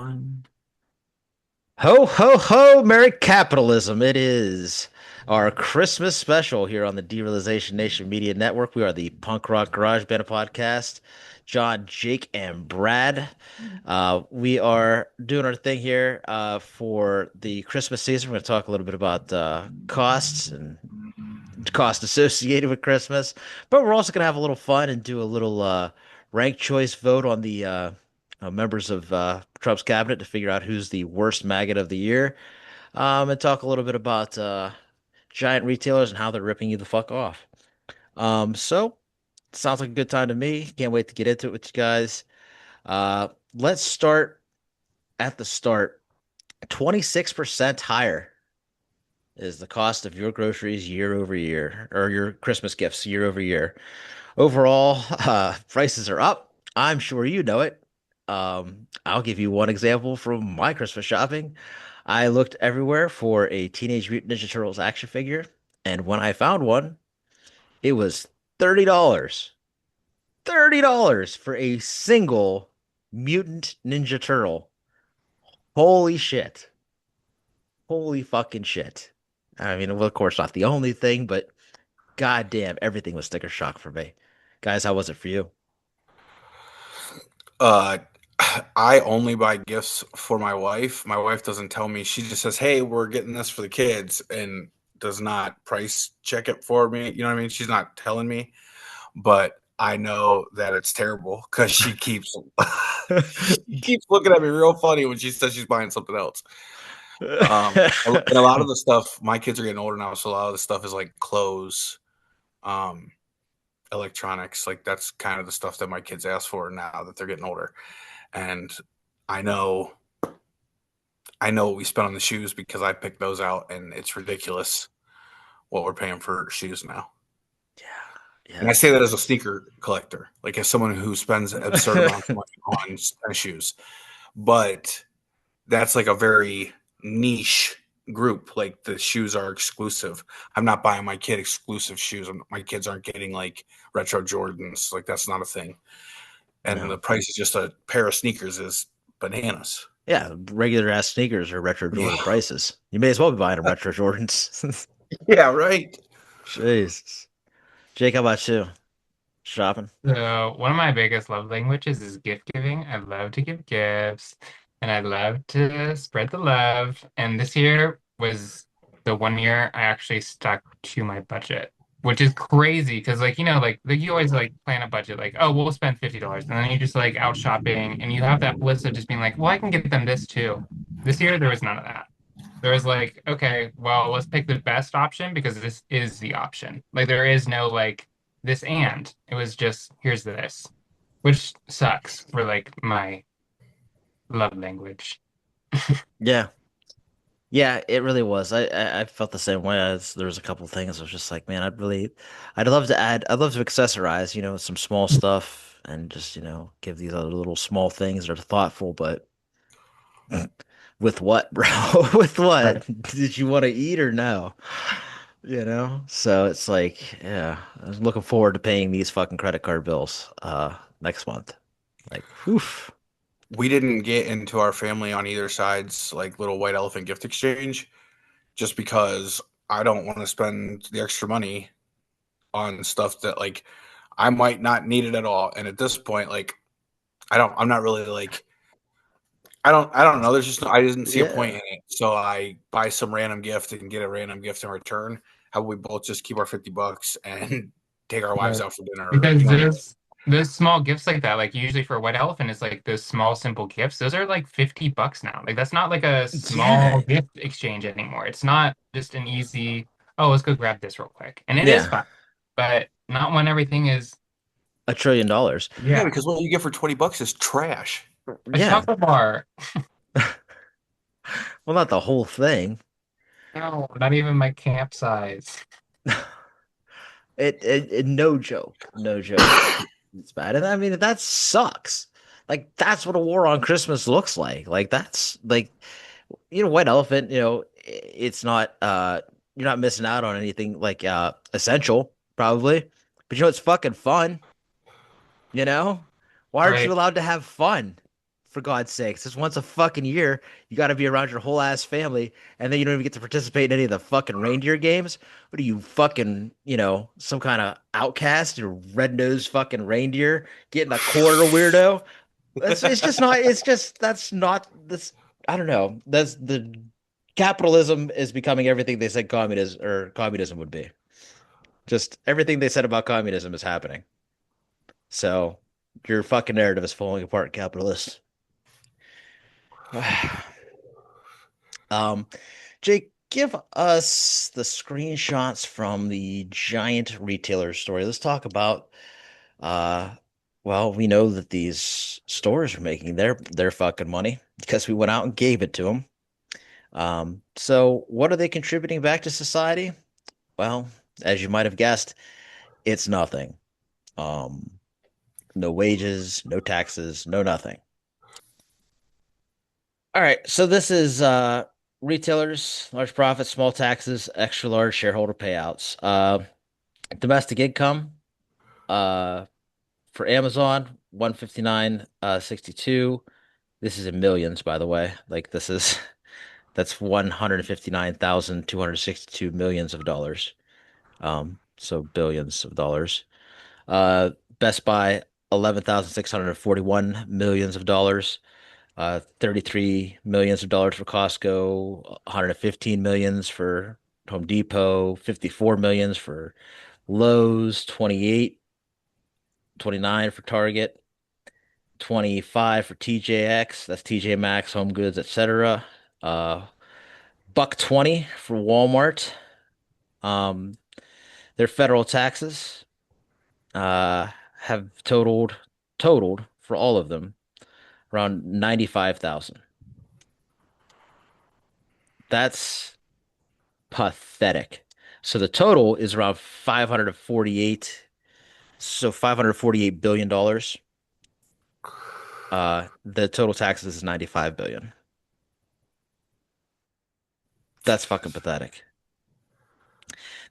One. Ho, ho, ho! Merry Capitalism! It is our Christmas special here on the Derealization Nation Media Network. We are the Punk Rock Garage Band podcast. John, Jake, and Brad. We are doing our thing here for the Christmas season. We're going to talk a little bit about costs and cost associated with Christmas, but we're also going to have a little fun and do a little ranked choice vote on the members of Trump's cabinet to figure out who's the worst maggot of the year, and talk a little bit about giant retailers and how they're ripping you the fuck off. So sounds like a good time to me. Can't wait to get into it with you guys. Let's start at the start. 26% higher is the cost of your groceries year over year, or your Christmas gifts year over year. Overall, prices are up. I'm sure you know it. I'll give you one example from my Christmas shopping. I looked everywhere for a Teenage Mutant Ninja Turtles action figure, and when I found one, it was $30. $30 for a single Mutant Ninja Turtle. Holy shit. Holy fucking shit. I mean, well, of course, not the only thing, but goddamn, everything was sticker shock for me. Guys, how was it for you? Uh, I only buy gifts for my wife. My wife doesn't tell me. She just says, "Hey, we're getting this for the kids," and does not price check it for me. You know what I mean? She's not telling me, but I know that it's terrible because she keeps she keeps looking at me real funny when she says she's buying something else. And a lot of the stuff, my kids are getting older now, so a lot of the stuff is like clothes, um, electronics. Like that's kind of the stuff that my kids ask for now that they're getting older. And I know what we spent on the shoes because I picked those out, and it's ridiculous what we're paying for shoes now. And I Yeah, say that as a sneaker collector, like as someone who spends absurd amounts of money on tennis shoes. But that's like a very niche group. Like the shoes are exclusive. I'm not buying my kid exclusive shoes. My kids aren't getting like retro Jordans. Like that's not a thing. And no. the price is just a pair of sneakers is bananas. Yeah, regular ass sneakers are retro Yeah. Jordan prices. You may as well be buying a retro Jordans. Yeah, right. Jesus. Jake, how about you? Shopping? So one of my biggest love languages is gift giving. I love to give gifts and I love to spread the love. And this year was the one year I actually stuck to my budget, which is crazy because like you always like plan a budget like, oh, we'll spend $50. And then you just like out shopping and you have that list of just being like, well, I can get them this too. This year there was none of that. There was like, okay, well, let's pick the best option because this is the option. Like there is no like this and it was just here's this, which sucks for like my love language. Yeah. Yeah, it really was. I felt the same way. There was a couple things I was just like, man, I'd love to accessorize, some small stuff and just, give these other little small things that are thoughtful, but with what, bro? With Right. what? Did you want to eat or no? So it's like, yeah, I was looking forward to paying these fucking credit card bills next month. Like, whew. We didn't get into our family on either side's like little white elephant gift exchange just because I don't want to spend the extra money on stuff that like I might not need it at all. And at this point, like I'm not really like I don't know. There's just I didn't see a point Yeah. in it. So I buy some random gift and get a random gift in return. How we both just keep our $50 and take our wives Right. out for dinner, or you Because know what I mean? those small gifts like that, like usually for a white elephant, it's like those small simple gifts. Those are like $50 now. Like that's not like a small Yeah. gift exchange anymore. It's not just an easy, oh, let's go grab this real quick. And it is Yeah. fun, but not when everything is, $1 trillion. Yeah, yeah, because what you get for $20 is trash. a Yeah. chocolate bar. Well, not the whole thing. No, not even my camp size. No joke. No joke. It's bad. And I mean, that sucks. Like, that's what a war on Christmas looks like. Like, that's like, White Elephant, it's not, you're not missing out on anything like, essential, probably. But it's fucking fun, you know? Why aren't you Right. allowed to have fun? for God's sakes. Just once a fucking year, you got to be around your whole ass family, and then you don't even get to participate in any of the fucking reindeer games. What are you fucking, some kind of outcast or red-nosed fucking reindeer getting a quarter weirdo? It's just not. It's just that's not this. I don't know. That's the capitalism is becoming everything they said communism would be. Just everything they said about communism is happening. So your fucking narrative is falling apart, capitalist. Um, Jake, give us the screenshots from the giant retailer story. Let's talk about uh well, we know that these stores are making their fucking money because we went out and gave it to them. So what are they contributing back to society? Well, as you might have guessed, it's nothing. Um, no wages, no taxes, no nothing. All right, so this is retailers, large profits, small taxes, extra large shareholder payouts. Domestic income, uh for Amazon, 159 62. This is in millions, by the way. Like this is that's 159,262 millions of dollars. So billions of dollars. Uh, Best Buy, 11,641 millions of dollars. 33 millions of dollars for Costco, 115 millions for Home Depot, 54 millions for Lowe's, 28, 29 for Target, 25 for TJX, that's TJ Maxx, Home Goods, etc. Uh, buck 20 for Walmart. Um, their federal taxes uh have totaled for all of them around 95,000. That's pathetic. So the total is around 548, so 548 billion dollars. The total taxes is 95 billion. That's fucking pathetic.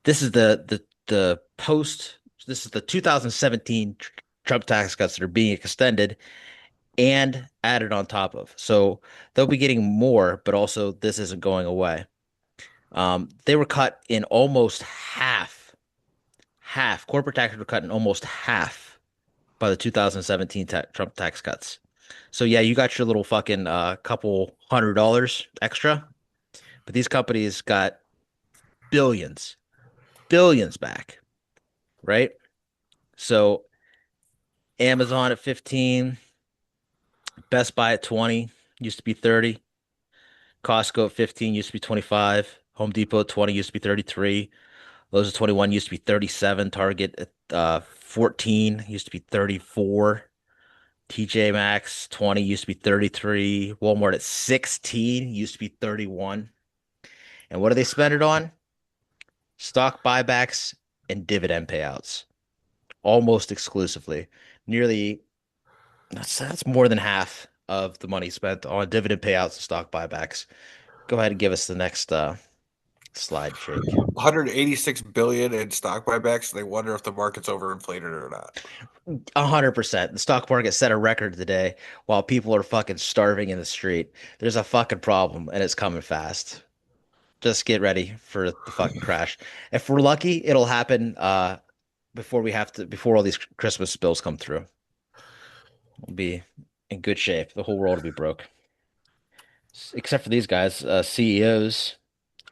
This is the post this is the 2017 Trump tax cuts that are being extended and added on top of. So they'll be getting more, but also this isn't going away. They were cut in almost half. Corporate taxes were cut in almost half by the 2017 Trump tax cuts. So yeah, you got your little fucking couple $100 extra, but these companies got billions, billions back, right? So Amazon at 15, Best Buy at 20, used to be 30, Costco at 15, used to be 25, Home Depot at 20, used to be 33, Lowe's at 21, used to be 37, Target at 14, used to be 34, TJ Maxx 20, used to be 33, Walmart at 16, used to be 31. And what do they spend it on? Stock buybacks and dividend payouts, almost exclusively. Nearly, that's more than half of the money spent on dividend payouts and stock buybacks. Go ahead and give us the next slide, Jake. 186 billion in stock buybacks. They wonder if the market's overinflated or not. 100%. The stock market set a record today while people are fucking starving in the street. There's a fucking problem and it's coming fast. Just get ready for the fucking crash. If we're lucky, it'll happen before all these Christmas bills come through. We'll be in good shape. The whole world will be broke. Except for these guys, CEOs,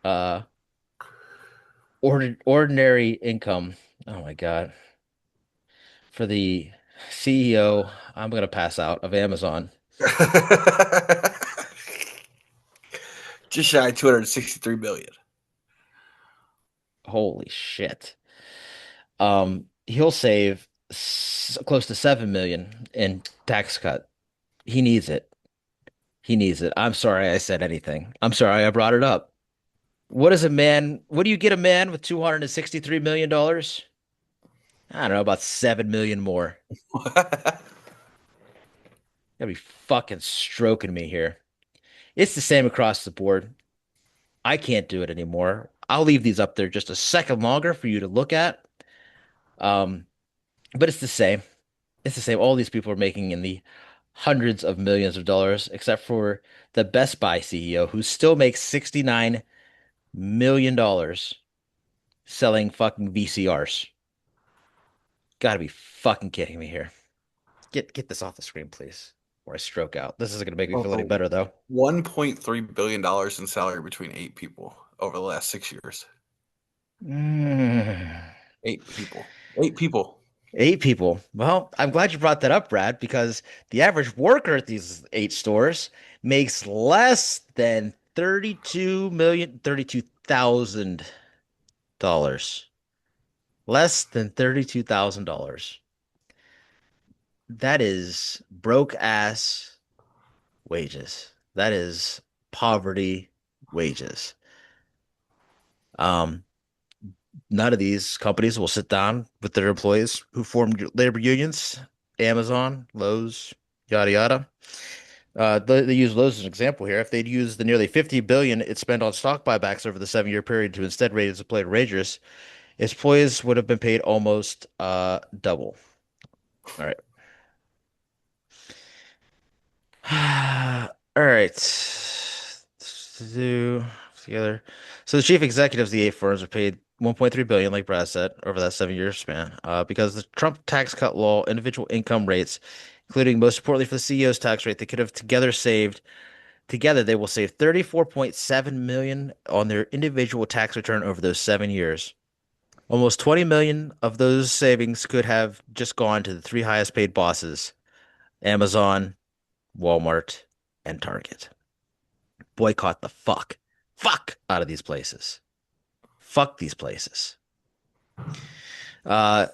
uh ordinary income. Oh my God. For the CEO, I'm gonna pass out of Amazon. Just shy of 263 billion. Holy shit. He'll save close to 7 million in tax cut. He needs it. He needs it. I'm sorry I said anything. I'm sorry I brought it up. What do you get a man with $263 million? Dollars? I don't know, about 7 million more. Gotta be fucking stroking me here. It's the same across the board. I can't do it anymore. I'll leave these up there just a second longer for you to look at. Um, but it's the same. It's the same. All these people are making in the hundreds of millions of dollars, except for the Best Buy CEO, who still makes $69 million dollars selling fucking VCRs. Gotta be fucking kidding me here. Get this off the screen, please, or I stroke out. This isn't gonna make me feel any Oh, better though. $1.3 billion in salary between 8 people over the last 6 years. Mm. 8 people. 8 people. 8 people. Well, I'm glad you brought that up, Brad, because the average worker at these 8 stores makes less than 32,000 dollars. Less than $32,000. That is broke ass wages. That is poverty wages. Um, None of these companies will sit down with their employees who formed labor unions, Amazon, Lowe's, yada yada. They use Lowe's as an example here. If they'd used the nearly 50 billion it spent on stock buybacks over the 7 year period to instead raise the play Rangers, its employees would have been paid almost double. All right. All right. Do together. So the chief executives of the 8 firms are paid 1.3 billion, like Brad said, over that 7 year span. Because the Trump tax cut law, individual income rates, including most importantly for the CEO's tax rate, they could have together they will save 34.7 million on their individual tax return over those 7 years. Almost 20 million of those savings could have just gone to the three highest paid bosses, Amazon, Walmart, and Target. Boycott the fuck out of these places. Fuck these places. Uh,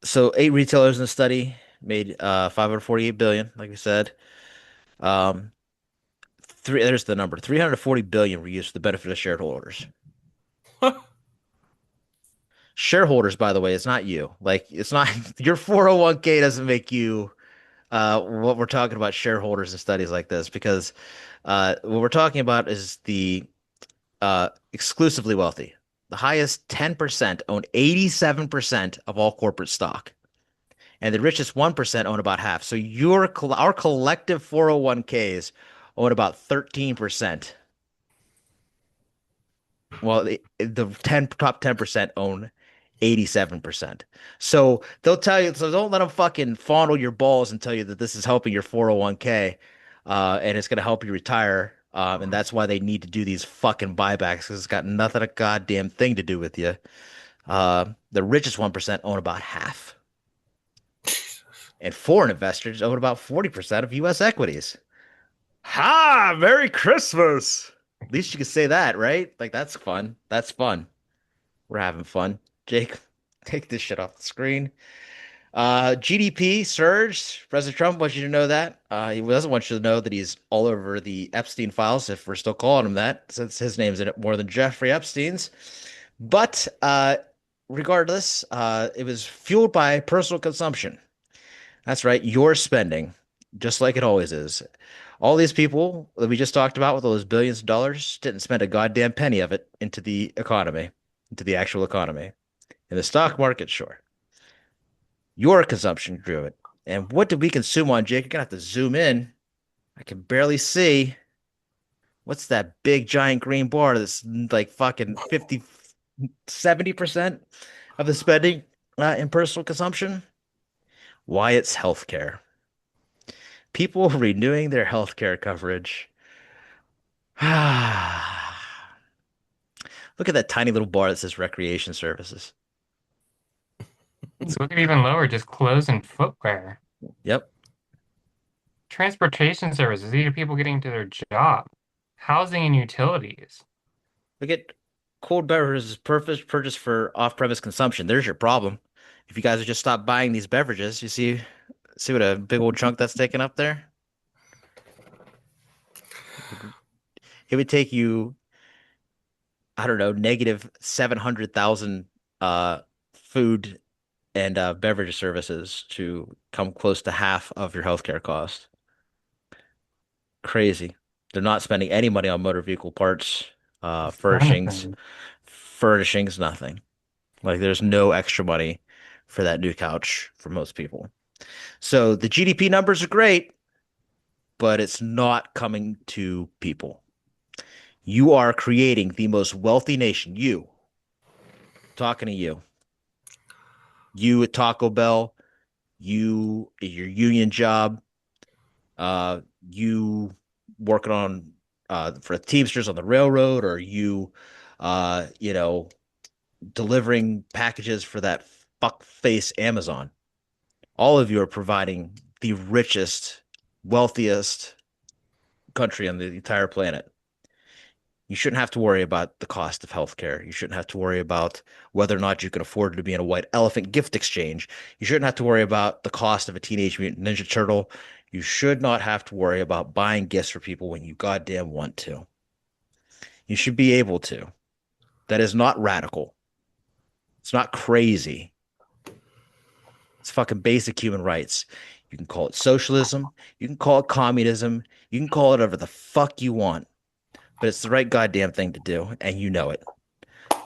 so 8 retailers in the study made 548 billion, like we said. Um, there's the number. 340 billion were used for the benefit of shareholders. Shareholders, by the way, it's not you. Like it's not your 401k doesn't make you what we're talking about shareholders in studies like this because what we're talking about is the exclusively wealthy. The highest 10% own 87% of all corporate stock, and the richest 1% own about half. So our collective 401ks own about 13%. Well, the 10 top 10% own 87%. So they'll tell you, so don't let them fucking fondle your balls and tell you that this is helping your 401k and it's going to help you retire. And that's why they need to do these fucking buybacks because it's got nothing a goddamn thing to do with you. The richest 1% own about half, and foreign investors own about 40% of U.S. equities. Ha! Merry Christmas! At least you can say that, right? Like, that's fun. That's fun. We're having fun. Jake, take this shit off the screen. GDP surged. President Trump wants you to know that. He doesn't want you to know that he's all over the Epstein files, if we're still calling him that, since his name's in it more than Jeffrey Epstein's. But regardless, it was fueled by personal consumption. That's right, your spending, just like it always is. All these people that we just talked about with all those billions of dollars didn't spend a goddamn penny of it into the economy, into the actual economy. In the stock market, sure. Your consumption drew it. And what did we consume on, Jake? You're gonna have to zoom in. I can barely see. What's that big giant green bar that's like fucking 50, 70% of the spending in personal consumption? Why it's healthcare. People renewing their healthcare coverage. Look at that tiny little bar that says recreation services. Let's look at even lower, just clothes and footwear. Yep. Transportation services, these are people getting to their job. Housing and utilities. Look at cold beverages purchased for off-premise consumption. There's your problem. If you guys would just stop buying these beverages, you see what a big old chunk that's taking up there? It would take you, I don't know, negative 700,000 food and beverage services to come close to half of your healthcare cost. Crazy. They're not spending any money on motor vehicle parts, furnishings, Anything. nothing. Like there's no extra money for that new couch for most people. So the GDP numbers are great. but it's not coming to people. You are creating the most wealthy nation. You, talking to you at Taco Bell, you at your union job, uh, you working on for Teamsters on the railroad, or you, you know, delivering packages for that fuck face Amazon. All of you are providing the richest, wealthiest country on the entire planet. You shouldn't have to worry about the cost of healthcare. You shouldn't have to worry about whether or not you can afford to be in a white elephant gift exchange. You shouldn't have to worry about the cost of a Teenage Mutant Ninja Turtle. You should not have to worry about buying gifts for people when you goddamn want to. You should be able to. That is not radical. It's not crazy. It's fucking basic human rights. You can call it socialism. You can call it communism. You can call it whatever the fuck you want, but it's the right goddamn thing to do, and you know it.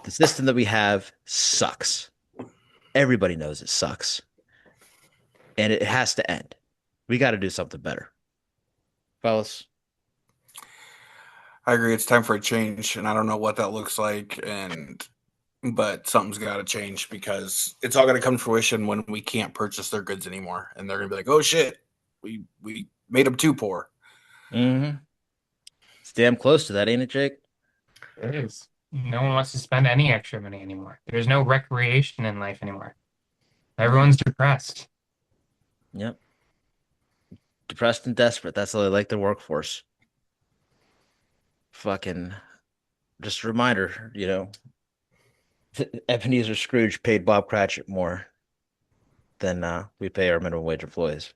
The system that we have sucks. Everybody knows it sucks, and it has to end. We got to do something better, fellas. I agree. It's time for a change, and I don't know what that looks like, but something's got to change because it's all going to come to fruition when we can't purchase their goods anymore, and they're going to be like, "Oh shit, we made them too poor." Mm-hmm. It's damn close to that, ain't it, Jake? It is. No one wants to spend any extra money anymore. There's no recreation in life anymore. Everyone's depressed. Yep. Depressed and desperate. That's how they like their workforce. Fucking just a reminder, Ebenezer Scrooge paid Bob Cratchit more than we pay our minimum wage employees.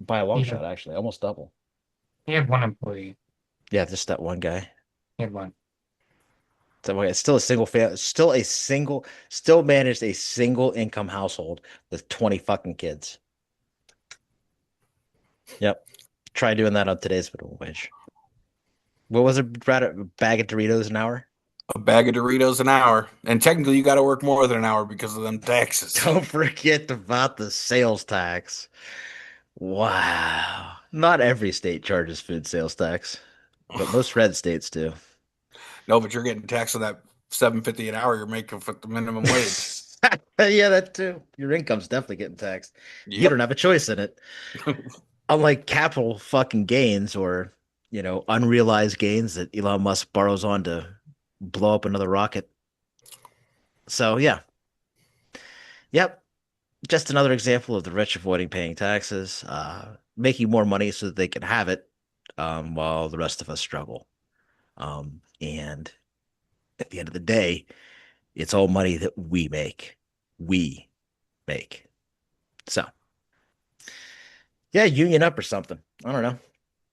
By a long He shot, had, actually, almost double. he had one employee. Yeah, just that one guy. He had one. So it's still a single family, still managed a single income household with 20 fucking kids. Yep. Try doing that on today's minimum wage. What was it, Brad? A bag of Doritos an hour? A bag of Doritos an hour, and technically you got to work more than an hour because of them taxes. Don't forget about the sales tax. Wow. Not every state charges food sales tax, but most red states do. No, but you're getting taxed on that $7.50 an hour you're making for the minimum wage. Yeah, that too. Your income's definitely getting taxed. You don't Yep. have a choice in it. Unlike capital fucking gains or, unrealized gains that Elon Musk borrows on to blow up another rocket. So, yeah. Yep. Just another example of the rich avoiding paying taxes, making more money so that they can have it, while the rest of us struggle. And at the end of the day, it's all money that we make. We make. So, yeah, union up or something. I don't know.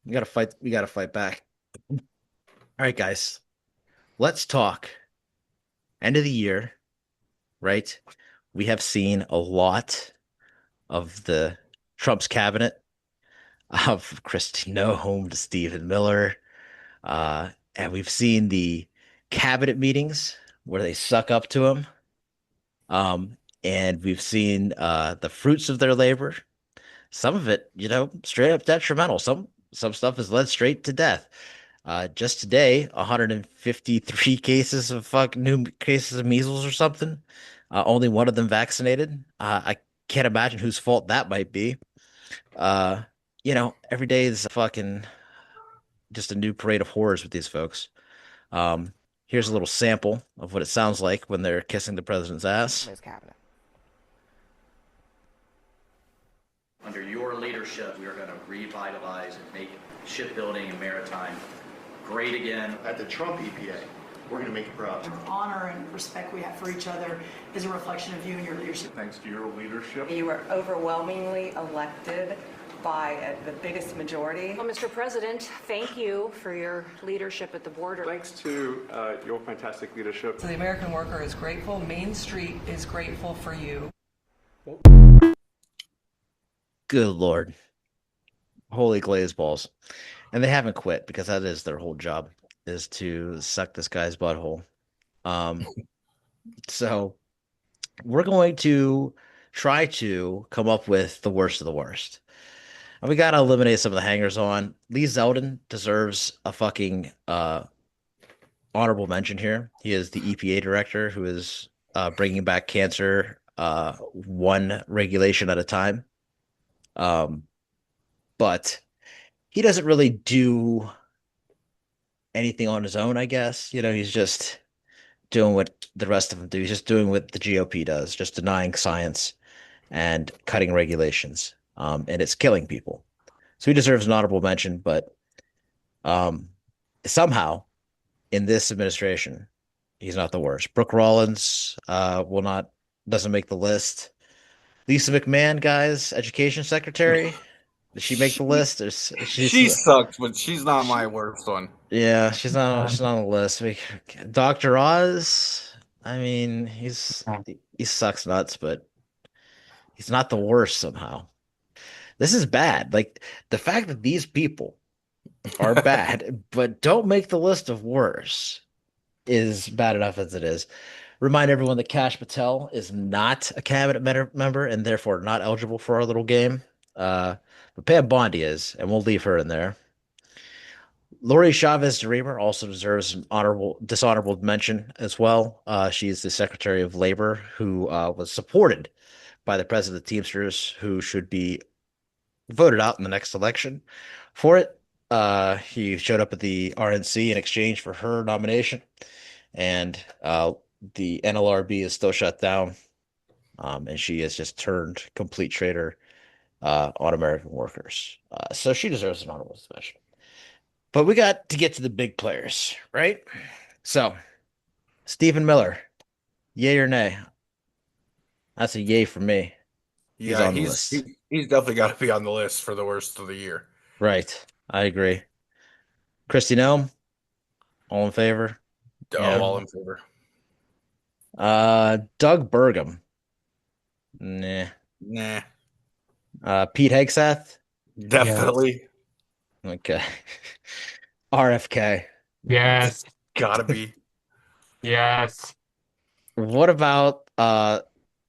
We gotta fight. We gotta fight back. All right, guys. Let's talk. End of the year, right? We have seen a lot of the Trump's cabinet, of Kristi Noem to Stephen Miller, and we've seen the cabinet meetings where they suck up to him. And we've seen the fruits of their labor. Some of it, straight up detrimental. Some stuff has led straight to death. Just today, 153 cases of new cases of measles or something. Only one of them vaccinated. I can't imagine whose fault that might be. Every day is fucking just a new parade of horrors with these folks. Here's a little sample of what it sounds like when they're kissing the president's ass. This cabinet. Under your leadership, we are going to revitalize and make shipbuilding and maritime great again. At the Trump EPA, we're going to make it proud. The honor and respect we have for each other is a reflection of you and your leadership. Thanks to your leadership. You were overwhelmingly elected by the biggest majority. Well, Mr. President, thank you for your leadership at the border. Thanks to your fantastic leadership. So the American worker is grateful. Main Street is grateful for you. Good Lord. Holy glaze balls. And they haven't quit because that is their whole job, is to suck this guy's butthole. So we're going to try to come up with the worst of the worst. And we gotta eliminate some of the hangers on. Lee Zeldin deserves a fucking honorable mention here. He is the EPA director who is bringing back cancer one regulation at a time. Um, but he doesn't really do anything on his own, I guess. He's just doing what the rest of them do. He's just doing what the GOP does, just denying science and cutting regulations. And it's killing people. So he deserves an honorable mention, but um, somehow in this administration, he's not the worst. Brooke Rollins will not doesn't make the list. Lisa McMahon, guys, education secretary. Did she make the She, list? she sucks, but she's not my worst one. Yeah, she's not on the list. Dr. Oz, I mean, he sucks nuts, but he's not the worst somehow. This is bad. Like the fact that these people are bad, but don't make the list of worse is bad enough as it is. Remind everyone that Kash Patel is not a cabinet member and therefore not eligible for our little game. But Pam Bondi is, and we'll leave her in there. Lori Chavez DeRemer also deserves an dishonorable mention as well. She is the Secretary of Labor who was supported by the President of the Teamsters, who should be voted out in the next election for it. He showed up at the RNC in exchange for her nomination, and the NLRB is still shut down, and she has just turned complete traitor on American workers. So she deserves an honorable mention. But we got to get to the big players, right? So, Stephen Miller, yay or nay? That's a yay for me. He's Yeah, on the he's list. he's definitely got to be on the list for the worst of the year. Right. I agree. Christy Nome, all in favor? Oh, Yeah. all in favor. Doug Burgum. Nah. Nah, Pete Hegseth. Yes. definitely Okay. RFK. Yes. gotta be. Yes. What about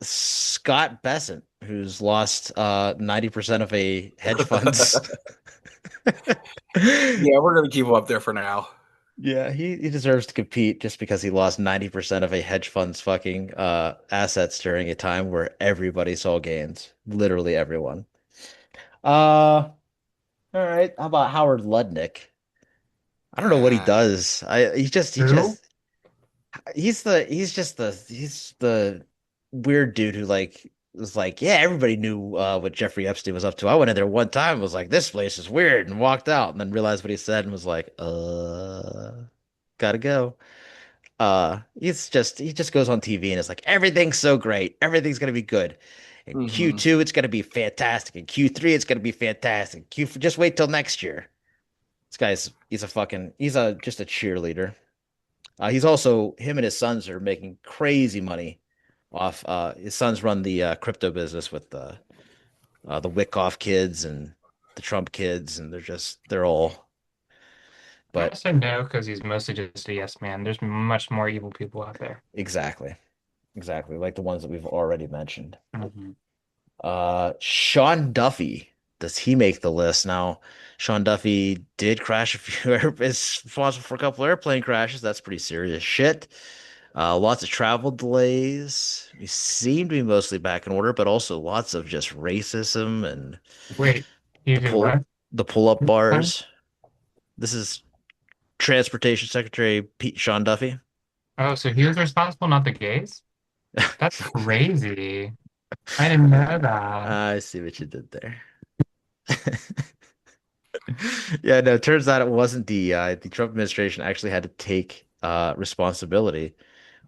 Scott Bessent, who's lost 90% of a hedge funds? Yeah, we're gonna keep him up there for now. Yeah, he deserves to compete just because he lost 90% of a hedge fund's fucking assets during a time where everybody saw gains. Literally everyone. All right. How about Howard Ludnick? I don't know what he Ah, does. Who? He's the weird dude who like was like, yeah, everybody knew what Jeffrey Epstein was up to. I went in there one time, was like, this place is weird, and walked out, and then realized what he said and was like, gotta go. He just goes on TV and is like, everything's so great, everything's gonna be good. In mhm. Q2, it's gonna be fantastic. In Q3, it's gonna be fantastic. Just wait till next year. This guy's he's a just a cheerleader. He's also him and his sons are making crazy money off. His sons run the crypto business with the Wickoff kids and the Trump kids, and they're all. I'm But gonna say no because he's mostly just a yes man. There's much more evil people out there. exactly, exactly like the ones that we've already mentioned. Mhm. Sean Duffy, does he make the list now? Sean Duffy did crash a few is responsible for a couple airplane crashes. That's pretty serious shit. Lots of travel delays. We seem to be mostly back in order, but also lots of just racism and Wait, he the did pull what? the pull-up bars. This is Transportation Secretary Pete Sean Duffy. Oh, so he was responsible, not the gays? That's crazy. I didn't know that. I see what you did there. Yeah, no, it turns out it wasn't the Trump administration actually had to take responsibility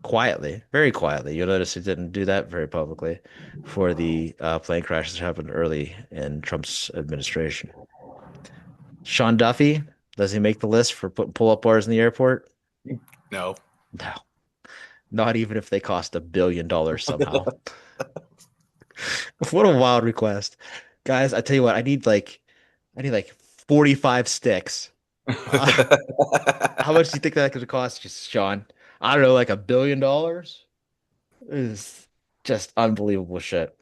quietly, very quietly. You'll notice it didn't do that very publicly for the plane crashes that happened early in Trump's administration. Sean Duffy, does he make the list for putting pull-up bars in the airport? No. No, not even if they cost $1 billion somehow. What a wild request. Guys, I tell you what, I need like 45 sticks. Uh, how much do you think that could cost you, Sean? I don't know, like $1 billion? It is just unbelievable shit.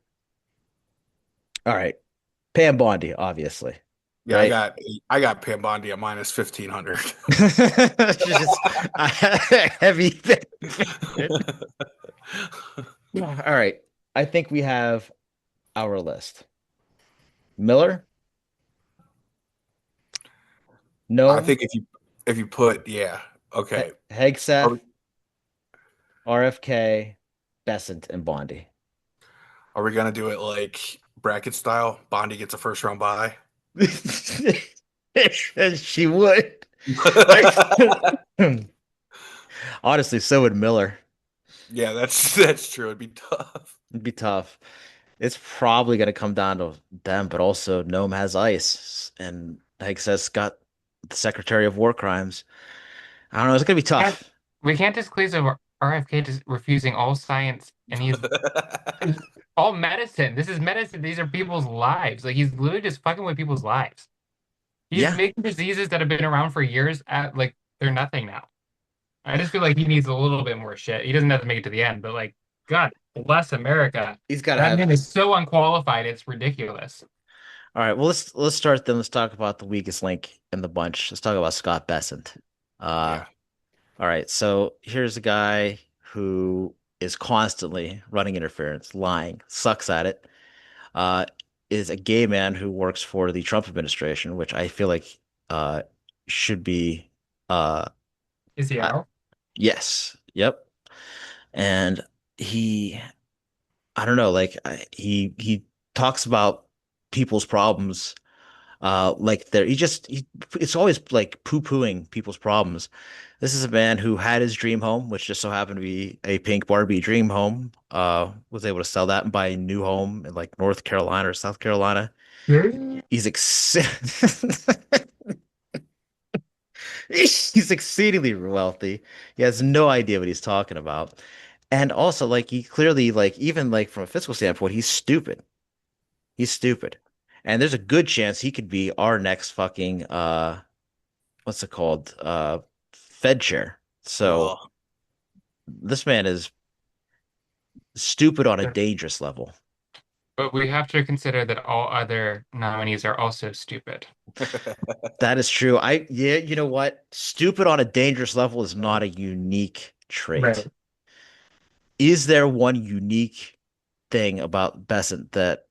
All right. Pam Bondi, obviously, Yeah, right? I got Pam Bondi at minus 1,500. She's just heavy. All right. I think we have our list. Miller, I Gnome, think if you put yeah, okay. Are Hegseth, we, RFK, Besant, and Bondi. are we gonna do it like bracket style? Bondi gets a first round bye. She would. Honestly, so would Miller. Yeah, that's true. It'd be tough. It'd be tough. It's probably going to come down to them, but also Gnome has ice, and Hegseth's got the Secretary of War Crimes. I don't know. It's going to be Can't, tough. we can't just glaze over RFK just refusing all science, and he's all medicine. This is medicine. These are people's lives. Like he's literally just fucking with people's lives. He's Yeah, making diseases that have been around for years at like they're nothing now. I just feel like he needs a little bit more shit. He doesn't have to make it to the end, but like, God bless America. he's got to That have. man is so unqualified. It's ridiculous. All right. Well, let's start then. Let's talk about the weakest link in the bunch. Let's talk about Scott Bessent. Uh, Yeah. all right. So here's a guy who is constantly running interference, lying, sucks at it. Uh, is a gay man who works for the Trump administration, which I feel like uh should be uh, Is he uh out? yes, yep. And he, I don't know, like he talks about people's problems like it's always like poo-pooing people's problems. This is a man who had his dream home, which just so happened to be a pink Barbie dream home, was able to sell that and buy a new home in like North Carolina or South Carolina. He's ex he's exceedingly wealthy. He has no idea what he's talking about. And also like he clearly like even like from a fiscal standpoint, he's stupid. He's stupid. And there's a good chance he could be our next fucking what's it called? Fed chair. So Oh, this man is stupid on a dangerous level. But we have to consider that all other nominees are also stupid. That is true. Yeah, you know what? Stupid on a dangerous level is not a unique trait. Right. Is there one unique thing about Besant that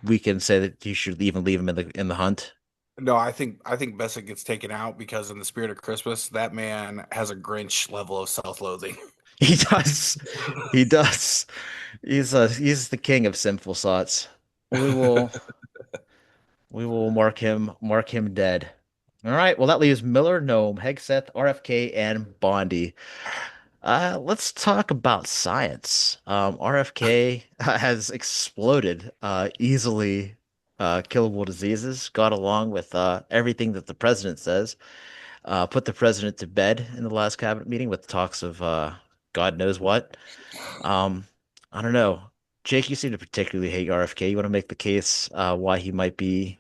we can say that you should even leave him in the hunt? no, I think Bessick gets taken out because in the spirit of Christmas, that man has a Grinch level of self-loathing. He does. He does. He's the king of sinful thoughts. We will we will mark him dead. All right. Well, that leaves Miller, Gnome, Hegseth, RFK, and Bondi. Let's talk about science. RFK has exploded easily killable diseases, got along with everything that the president says, put the president to bed in the last cabinet meeting with talks of God knows what. Um, I don't know. Jake, you seem to particularly hate RFK. You want to make the case why he might be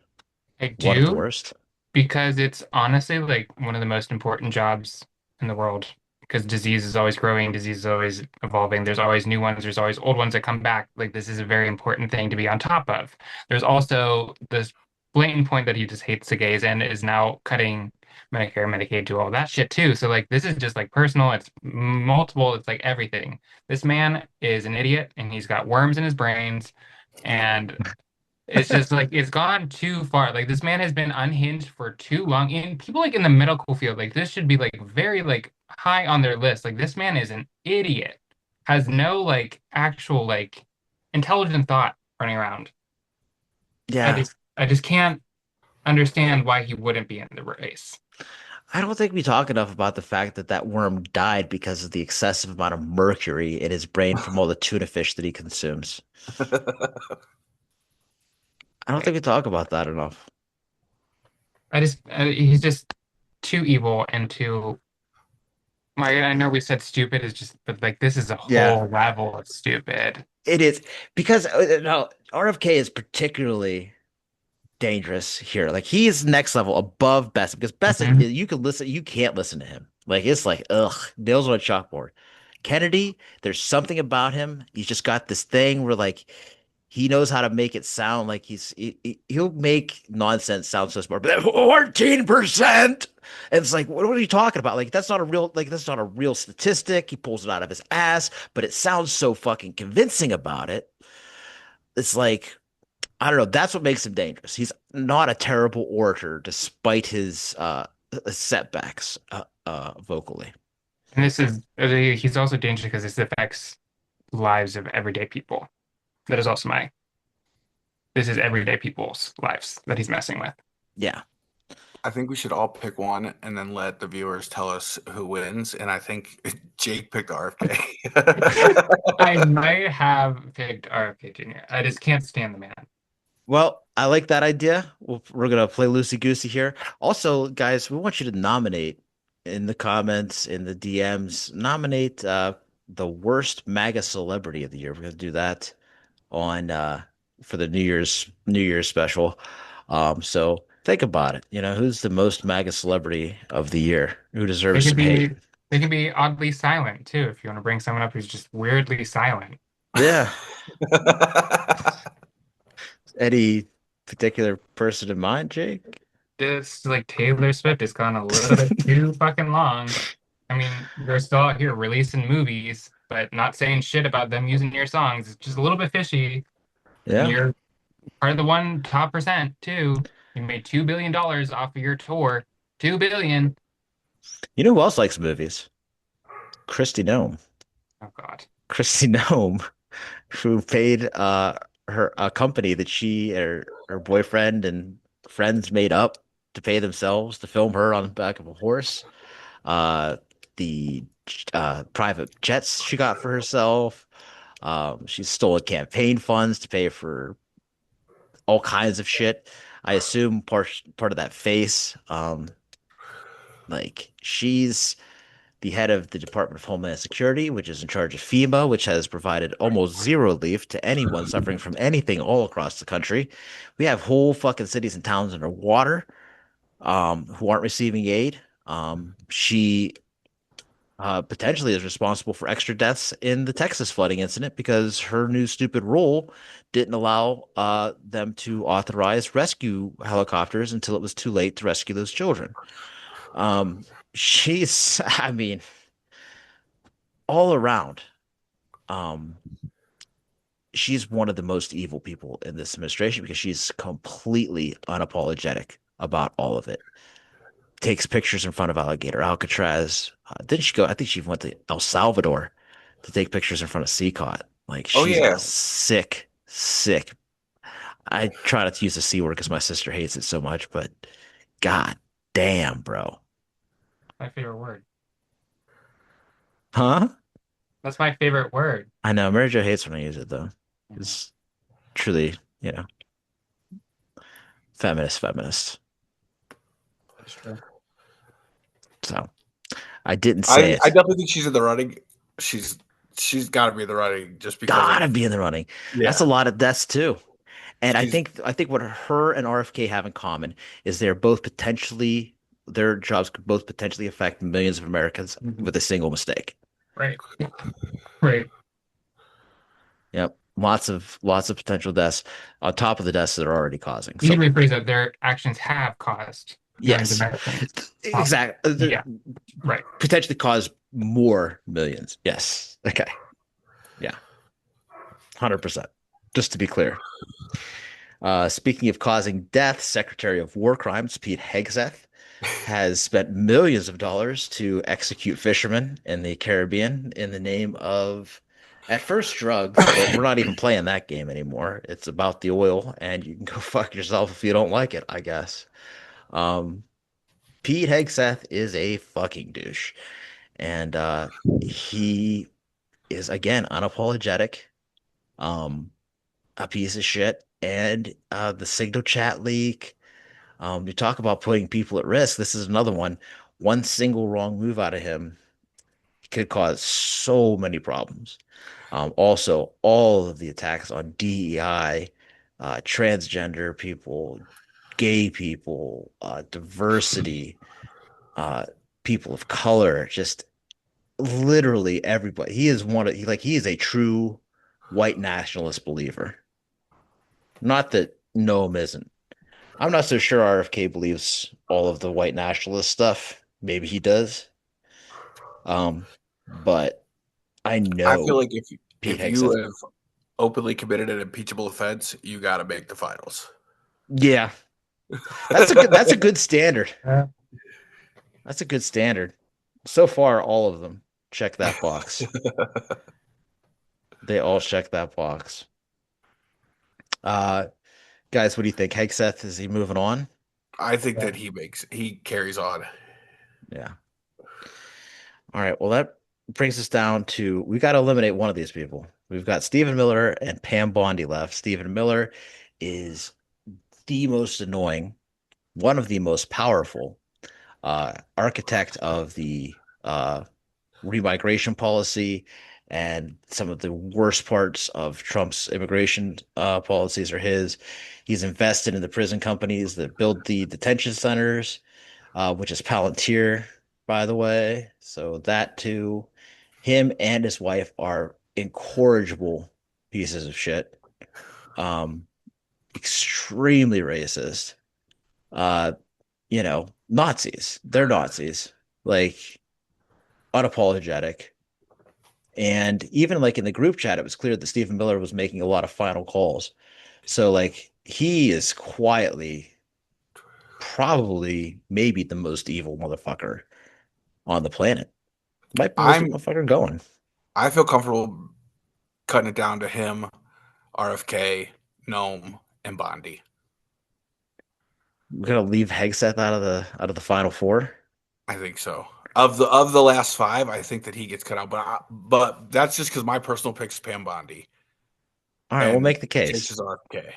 I one of the do worst? because it's honestly like one of the most important jobs in the world. Because disease is always growing, disease is always evolving. There's always new ones, there's always old ones that come back. Like this is a very important thing to be on top of. There's also this blatant point that he just hates the gays and is now cutting Medicare, Medicaid to all that shit too. So like this is just like personal, it's multiple, it's like everything. This man is an idiot and he's got worms in his brains and it's just like it's gone too far. Like this man has been unhinged for too long. And people like in the medical field, like this should be like very like high on their list. Like this man is an idiot. Has no like actual like intelligent thought running around. Yeah, I just can't understand why he wouldn't be in the race. I don't think we talk enough about the fact that that worm died because of the excessive amount of mercury in his brain from all the tuna fish that he consumes. I don't think we talk about that enough. He's just too evil and too like I know we said stupid is just but like this is a Yeah, whole level of stupid. it is because no, RFK is particularly dangerous here. Like he's next level above Bessent because Bessent, Mhm. you can listen, you can't listen to him. Like it's like ugh, nails on a chalkboard. Kennedy, there's something about him. He's just got this thing where like he knows how to make it sound like he'll make nonsense sound so smart, but 14%. And it's like, what are you talking about? Like, that's not a real statistic. He pulls it out of his ass, but it sounds so fucking convincing about it. It's like, I don't know. That's what makes him dangerous. He's not a terrible orator despite his setbacks vocally. And he's also dangerous because this affects lives of everyday people. That is also this is everyday people's lives that he's messing with. Yeah. I think we should all pick one and then let the viewers tell us who wins. And I think Jake picked RFK. I might have picked RFK Jr. I just can't stand the man. Well, I like that idea. We're gonna play loosey goosey here. Also, guys, we want you to nominate in the comments, in the DMs, nominate the worst MAGA celebrity of the year. We're gonna do that on for the New Year's special. So think about it. Who's the most MAGA celebrity of the year? Who They deserves can some hate? be they can be oddly silent too if you want to bring someone up who's just weirdly silent. Yeah. Any particular person in mind, Jake? This like Taylor Swift has gone a little bit too fucking long. I mean, they're still out here releasing movies, but not saying shit about them using your songs. It's just a little bit fishy. And Yeah. you're part of the one top percent too. You made $2 billion off of your tour. 2 billion. You know who else likes movies? Christy Nome. Oh God. Christy Nome, who paid her a company that she or her boyfriend and friends made up to pay themselves to film her on the back of a horse. Uh, the private jets she got for herself. She stole campaign funds to pay for all kinds of shit. I assume part of that face. Like she's the head of the Department of Homeland Security, which is in charge of FEMA, which has provided almost zero relief to anyone suffering from anything all across the country. We have whole fucking cities and towns underwater, who aren't receiving aid. She potentially is responsible for extra deaths in the Texas flooding incident because her new stupid rule didn't allow them to authorize rescue helicopters until it was too late to rescue those children. I mean, all around, um, she's one of the most evil people in this administration because she's completely unapologetic about all of it. Takes pictures in front of Alligator Alcatraz. Didn't she go? I think she went to El Salvador to take pictures in front of Seacott. Like Oh she's yeah. sick, sick. I try not to use the C word because my sister hates it so much, but god damn, bro. My favorite word. Huh? That's my favorite word. I know Mary Jo hates when I use it though. Yeah, It's truly, feminist. that's true. So I didn't say I it. definitely think she's in the running. She's got to be in the running just because Gotta of be in the running. That's a yeah. lot of deaths too. And I She's think I think what her and RFK have in common is their jobs could both potentially affect millions of Americans Mhm. with a single mistake. Right. Right. Yep. Lots of potential deaths on top of the deaths that are already causing. You So can rephrase that their actions have caused millions of yes, Americans. exactly. Yeah. Right. Potentially cause more millions. Yes. Okay. Yeah. 100%. Just to be clear. Speaking of causing death, Secretary of War Crimes Pete Hegseth has spent millions of dollars to execute fishermen in the Caribbean in the name of, at first, drugs, but we're not even playing that game anymore. It's about the oil, and you can go fuck yourself if you don't like it, I guess. Um, Pete Hegseth is a fucking douche, and he is again unapologetic, um, a piece of shit, and the Signal chat leak. You talk about putting people at risk. This is another one. One single wrong move out of him could cause so many problems. Also, all of the attacks on DEI, transgender people, gay people, diversity, uh, people of color, just literally everybody. He is he is a true white nationalist believer. Not that Noam isn't. I'm not so sure RFK believes all of the white nationalist stuff. Maybe he does. Um, but I I feel know like Pete if you Hegseth. have openly committed an impeachable offense, you got to make the finals. Yeah, that's a good standard. That's a good standard. So far, all of them check that box. They all check that box. Uh, guys, what do you think? Hegseth, is he moving on? I think Yeah. that he carries on. Yeah. All right. Well, that brings us down to we got to eliminate one of these people. We've got Stephen Miller and Pam Bondi left. Stephen Miller is the most annoying, one of the most powerful architect of the remigration policy, and some of the worst parts of Trump's immigration policies are his. He's invested in the prison companies that build the detention centers, which is Palantir, by the way. So that too, him and his wife are incorrigible pieces of shit. Um, Extremely racist. Uh, Nazis. They're Nazis. Like unapologetic. And even like in the group chat, it was clear that Stephen Miller was making a lot of final calls. So like he is quietly probably maybe the most evil motherfucker on the planet. Might be the most evil I'm motherfucker going. I feel comfortable cutting it down to him, RFK, Gnome, and Bondi. We're gonna leave Hegseth out of the final four. I think so. Of the last five, I think that he gets cut out, but that's just because my personal pick is Pam Bondi All right, we'll and make the case. Tish is RFK.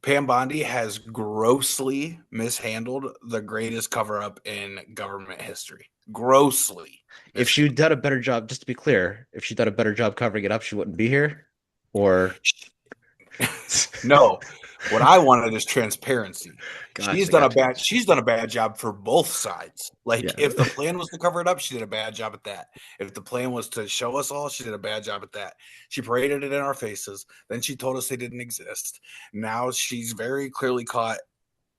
Pam Bondi has grossly mishandled the greatest cover up in government history. Grossly If she'd mishandled. done a better job, just to be clear, if she'd done a better job covering it up, she wouldn't be here. Or No, what I wanted is transparency. gotcha, gotcha. She's done a bad job for both sides. Like Yeah. if the plan was to cover it up, she did a bad job at that. If the plan was to show us all, she did a bad job at that. She paraded it in our faces. Then she told us they didn't exist. Now she's very clearly caught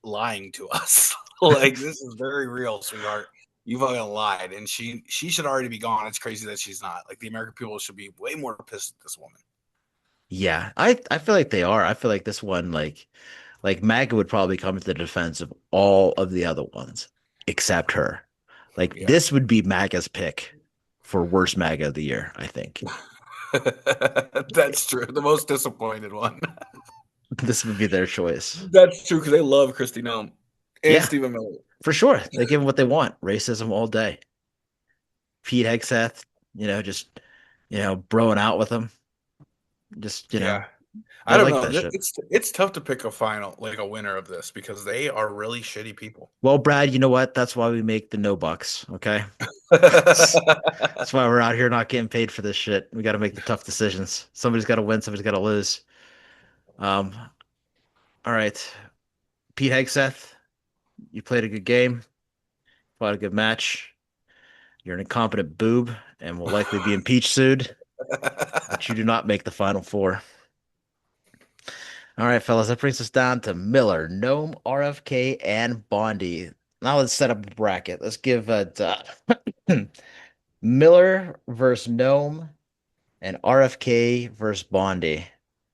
lying to us. Like this is very real, sweetheart. You fucking lied, and she should already be gone. It's crazy that she's not. Like the American people should be way more pissed at this woman. Yeah, I feel like they are. I feel like this one, like MAGA would probably come to the defense of all of the other ones except her. Like Yeah. this would be MAGA's pick for worst MAGA of the year, I think. That's true. The most disappointed one. This would be their choice. That's true because they love Christy Nome and Yeah, Stephen Miller. for sure. They give them what they want. Racism all day. Pete Hegseth, just broing out with them. Just, Yeah, I they don't like know. that shit. It's tough to pick a final like a winner of this because they are really shitty people. Well, Brad, you know what? That's why we make the no bucks, okay? That's why we're out here not getting paid for this shit. We got to make the tough decisions. Somebody's got to win, somebody's got to lose. Um, all right. Pete Hegseth, you played a good game, fought a good match. You're an incompetent boob and will likely be impeached soon, but you do not make the final four. All right, fellas, that brings us down to Miller, Gnome, RFK, and Bondi. Now let's set up a bracket. Let's give Miller versus Gnome and RFK versus Bondi.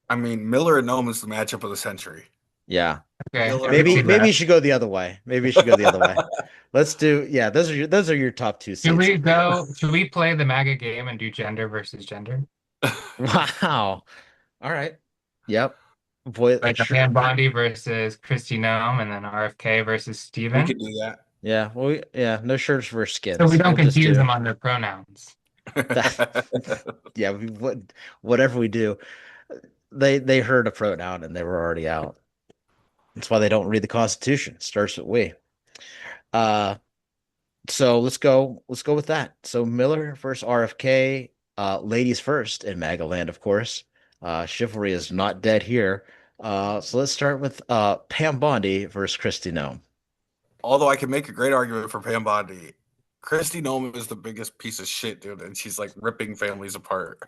I mean, Miller and Nome is the matchup of the century. Yeah. Okay, Miller I could see Maybe that. you should go the other way. Maybe you should go the other way. Let's do yeah, those are your top two Should seats. we go? Should we play the MAGA game and do gender versus gender? Wow. All right. Yep. Boy, Like a sure. Pam Bondi versus Christy Nome, and then RFK versus We Steven. could do that. Yeah. Well, yeah, no shirts versus skins. So we don't We'll just confuse do them on their pronouns. that. Yeah, whatever we do. They heard a pronoun and they were already out. That's why they don't read the Constitution. It starts with we. Uh so let's go with that. So Miller versus RFK, ladies first in MAGA land, of course. Chivalry is not dead here. So let's start with Pam Bondi versus Christy Nome. Although I can make a great argument for Pam Bondi, Christy Nome is the biggest piece of shit, dude, and she's like ripping families apart.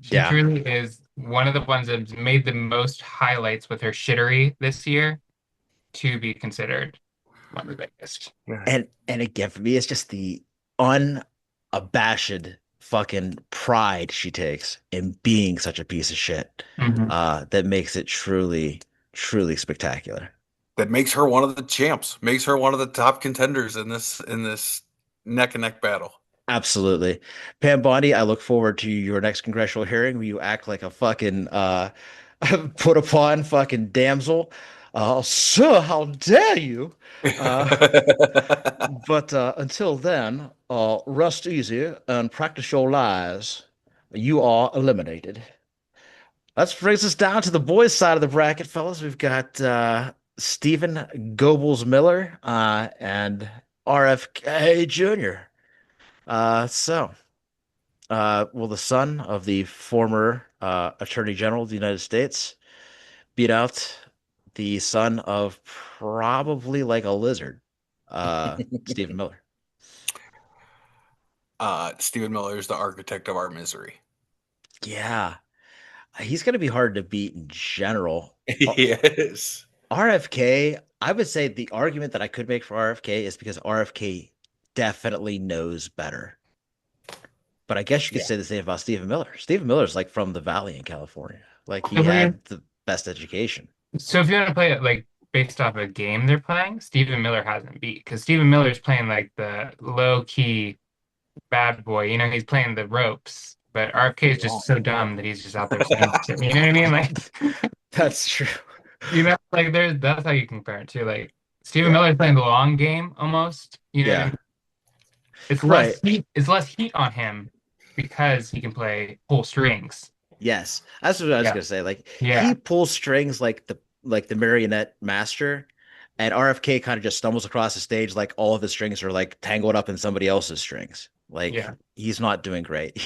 She Yeah, truly is one of the ones that's made the most highlights with her shittery this year to be considered one of the biggest. and again for me, it's just the unabashed fucking pride she takes in being such a piece of shit, Mhm. that makes it truly spectacular. That makes her one of the champs, makes her one of the top contenders in this neck and neck battle. Absolutely. Pam Bondi, I look forward to your next congressional hearing where you act like a fucking put upon fucking damsel. Sir, how dare you? Uh, but until then, rest easy and practice your lies. You are eliminated. That brings us down to the boys' side of the bracket, fellas. We've got Stephen Goebbels Miller and RFK Jr. So. Will the son of the former Attorney General of the United States beat out the son of probably like a lizard, Stephen Miller? Stephen Miller is the architect of our misery. Yeah, he's going to be hard to beat in general. Yes. RFK, I would say the argument that I could make for RFK is because RFK definitely knows better. But I guess you could Yeah. say the same about Stephen Miller. Stephen Miller's like from the Valley in California. Like he So, had the best education. so if you want to play it like based off a game they're playing, Stephen Miller hasn't beat because Stephen Miller's playing like the low key bad boy. You know, he's playing the ropes, but RFK is just so dumb that he's just out there saying shit. You know what I mean? Like, That's true. you know, like there's that's how you compare it to like Stephen Yeah. Miller's playing the long game almost. You know what I Yeah. mean? It's Right. less heat on him because he can play full strings. Yes. That's what I was Yeah. gonna say. Like he Yeah. pulls strings like the marionette master, and RFK kind of just stumbles across the stage like all of his strings are like tangled up in somebody else's strings. Like Yeah. he's not doing great.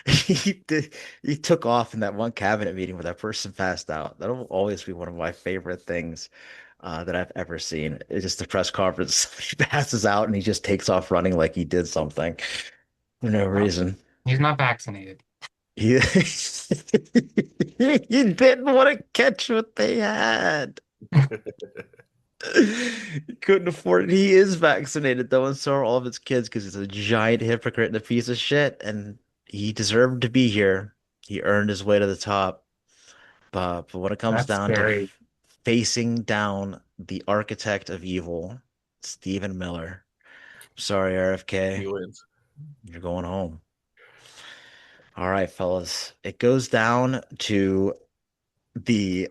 He took off in that one cabinet meeting where that person passed out. That'll always be one of my favorite things that I've ever seen. It's just the press conference. He passes out and he just takes off running like he did something for no Well, reason. he's not vaccinated. He, he didn't want to catch what they had. He couldn't afford it. He is vaccinated though, and so are all of his kids because he's a giant hypocrite and a piece of shit. And he deserved to be here. He earned his way to the top. But when it comes That's down to scary. facing down the architect of evil, Stephen Miller, sorry, He RFK, wins. you're going home. All right, fellas. It goes down to the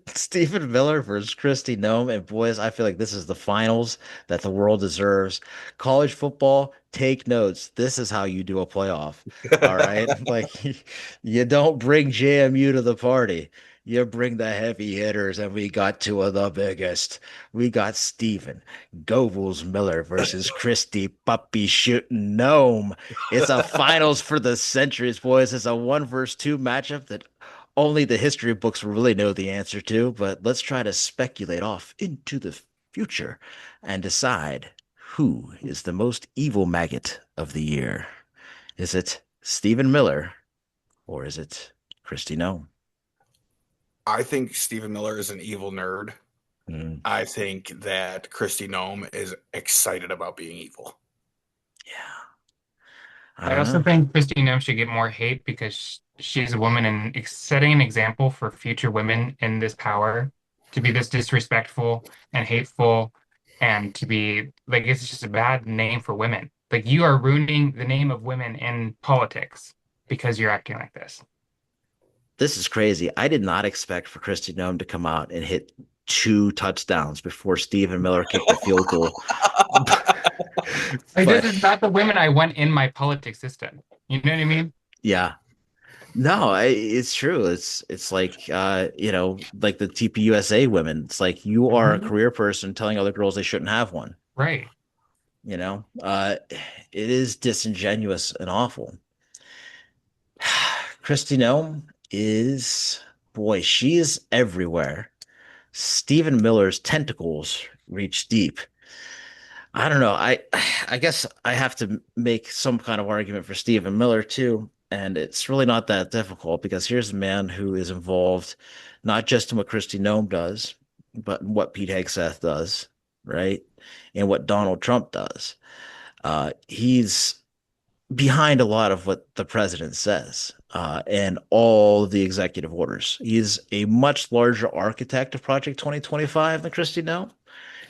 Stephen Miller versus Christy Nome. And boys, I feel like this is the finals that the world deserves. College football, take notes. This is how you do a playoff. All right. Like you don't bring JMU to the party. You bring the heavy hitters, and we got two of the biggest. We got Stephen Goebbels Miller versus Christy Puppy Shooting Nome. It's a finals for the centuries, boys. It's a 1 versus 2 matchup that only the history books will really know the answer to, but let's try to speculate off into the future and decide who is the most evil maggot of the year. Is it Stephen Miller or is it Christy Nome? I think Stephen Miller is an evil nerd. Mm, I think that Christy Nome is excited about being evil. yeah, I I don't also know. think Christy Nome should get more hate because she's a woman and setting an example for future women in this power to be this disrespectful and hateful and to be like it's just a bad name for women. Like you are ruining the name of women in politics because you're acting like this. This is crazy. I did not expect for Christy Nome to come out and hit 2 touchdowns before Stephen Miller kicked the field goal. Like this But is not the women I want in my politics system. You know what I mean? yeah, no, it's true. It's like like the TPUSA women. It's like you are a Mhm. career person telling other girls they shouldn't have one. Right. You know, it is disingenuous and awful. Christy Nome is boy, she is everywhere. Stephen Miller's tentacles reach deep. I don't know. I guess I have to make some kind of argument for Stephen Miller too. And it's really not that difficult because here's a man who is involved not just in what Kristi Noem does, but in what Pete Hegseth does, right? And what Donald Trump does. He's behind a lot of what the president says and all the executive orders. He's a much larger architect of Project 2025 than Kristi Noem.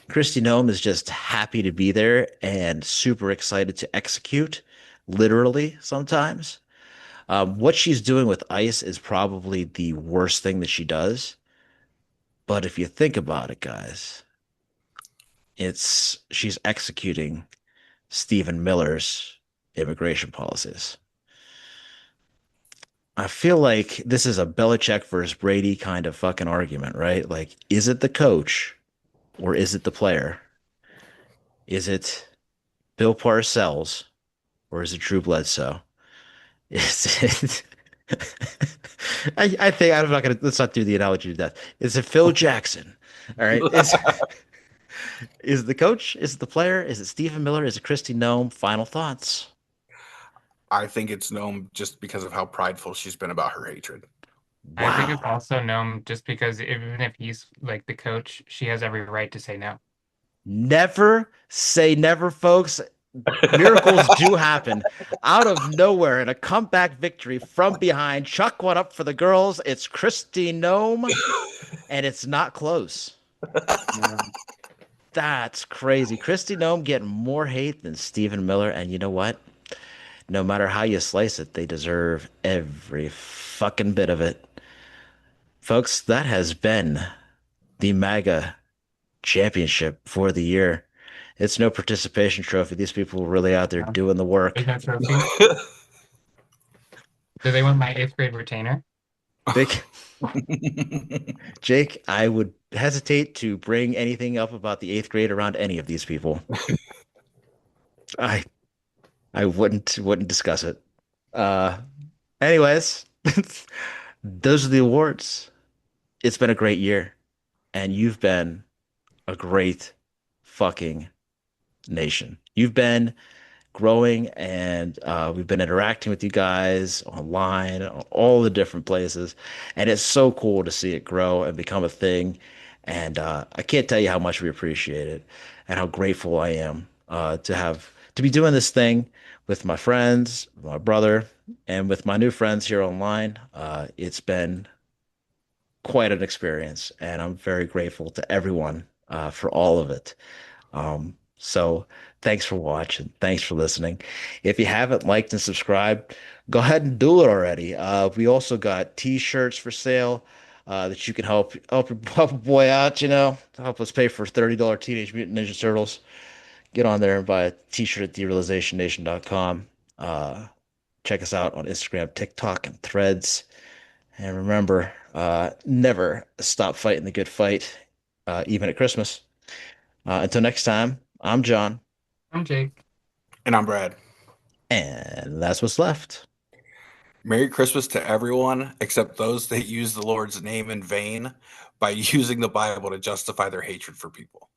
Kristi Noem is just happy to be there and super excited to execute, literally sometimes. What she's doing with ICE is probably the worst thing that she does. But if you think about it, guys, it's she's executing Stephen Miller's immigration policies. I feel like this is a Belichick versus Brady kind of fucking argument, right? Like, is it the coach or is it the player? Is it Bill Parcells or is it Drew Bledsoe? Is it? I think I'm not gonna. Let's not do the analogy to death. Is it Phil Jackson? All right. Is it the coach? Is it the player? Is it Stephen Miller? Is it Kristi Noem? Final thoughts. I think it's Noam just because of how prideful she's been about her hatred. I think it's Wow. also known just because even if he's like the coach, she has every right to say no. Never say never, folks. Miracles do happen out of nowhere in a comeback victory from behind. Chuck one up for the girls. It's Kristi Noem, and it's not close. Yeah. That's crazy. Kristi Noem getting more hate than Stephen Miller, and you know what? No matter how you slice it, they deserve every fucking bit of it. Folks, that has been the MAGA championship for the year. It's no participation trophy. These people were really out there Yeah. doing the work. There's no trophy. Do they want my eighth grade retainer? Big Jake, I would hesitate to bring anything up about the eighth grade around any of these people. I I wouldn't discuss it. Uh anyways, those are the awards. It's been a great year, and you've been a great fucking nation. You've been growing, and we've been interacting with you guys online, all the different places, and it's so cool to see it grow and become a thing. And I can't tell you how much we appreciate it and how grateful I am to be doing this thing with my friends, my brother, and with my new friends here online. It's been quite an experience, and I'm very grateful to everyone for all of it. So thanks for watching. Thanks for listening. If you haven't liked and subscribed, go ahead and do it already. We also got t-shirts for sale that you can help a boy out, to help us pay for $30 Teenage Mutant Ninja Turtles. Get on there and buy a t-shirt at derealizationnation.com. Check us out on Instagram, TikTok, and Threads. And remember, never stop fighting the good fight, even at Christmas. Until next time, I'm John, I'm Jake. And I'm Brad. and that's what's left. Merry Christmas to everyone except those that use the Lord's name in vain by using the Bible to justify their hatred for people.